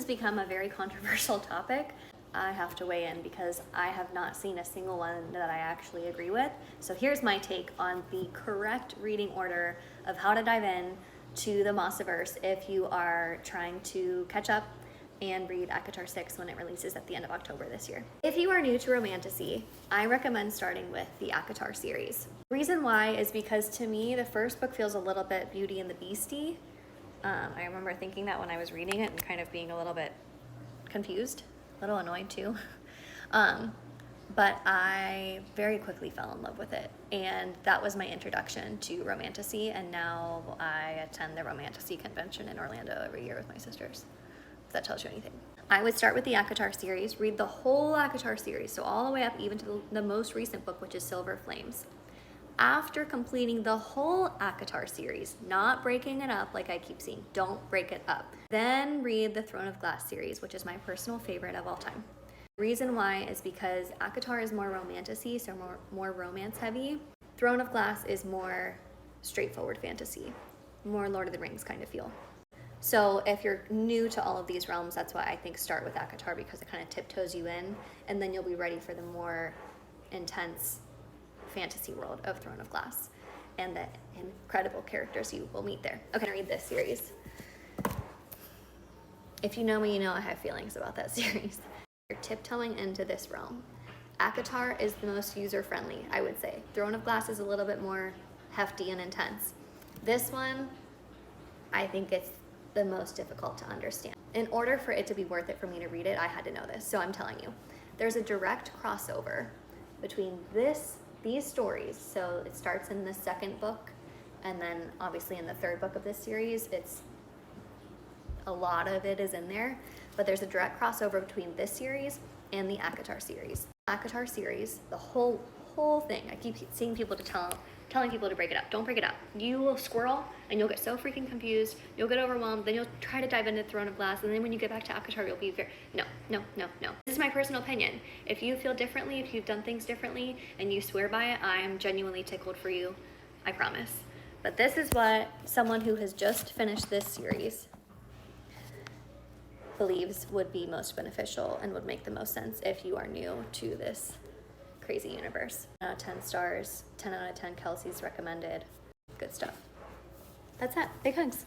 become a very controversial topic. I have to weigh in because I have not seen a single one that I actually agree with. So here's my take on the correct reading order of how to dive in to the Maasiverse if you are trying to catch up and read acotar 6 when it releases at the end of October this year. If you are new to romantasy, I recommend starting with the acotar series. The reason why is because to me, the first book feels a little bit Beauty and the Beastie. I remember thinking that when I was reading it and kind of being a little bit confused, a little annoyed too. But I very quickly fell in love with it. And that was my introduction to romantasy. And now I attend the romantasy convention in Orlando every year with my sisters. If that tells you anything. I would start with the acotar series, read the whole acotar series, so all the way up even to the most recent book, which is Silver Flames. After completing the whole acotar series, not breaking it up like I keep seeing, don't break it up. Then read the Throne of Glass series, which is my personal favorite of all time. The reason why is because acotar is more romantasy, so more romance heavy. Throne of Glass is more straightforward fantasy, more Lord of the Rings kind of feel. So if you're new to all of these realms, that's why I think start with acotar, because it kind of tiptoes you in, and then you'll be ready for the more intense fantasy world of Throne of Glass and the incredible characters you will meet there. Okay, read this series. If you know me, you know I have feelings about that series. You're tiptoeing into this realm. acotar is the most user-friendly, I would say. Throne of Glass is a little bit more hefty and intense. This one, I think it's the most difficult to understand. In order for it to be worth it for me to read it, I had to know this, so I'm telling you. There's a direct crossover between these stories. So it starts in the second book, and then obviously in the third book of this series, a lot of it is in there, but there's a direct crossover between this series and the acotar series. acotar series, the whole thing, I keep seeing people telling people to break it up. Don't break it up. You will squirrel and you'll get so freaking confused. You'll get overwhelmed. Then you'll try to dive into Throne of Glass. And then when you get back to acotar, you'll be very, no. This is my personal opinion. If you feel differently, if you've done things differently and you swear by it, I am genuinely tickled for you. I promise. But this is what someone who has just finished this series believes would be most beneficial and would make the most sense if you are new to this crazy universe. 10 out of 10 stars, 10 out of 10 Kelsey's recommended. Good stuff. That's it. Big hugs.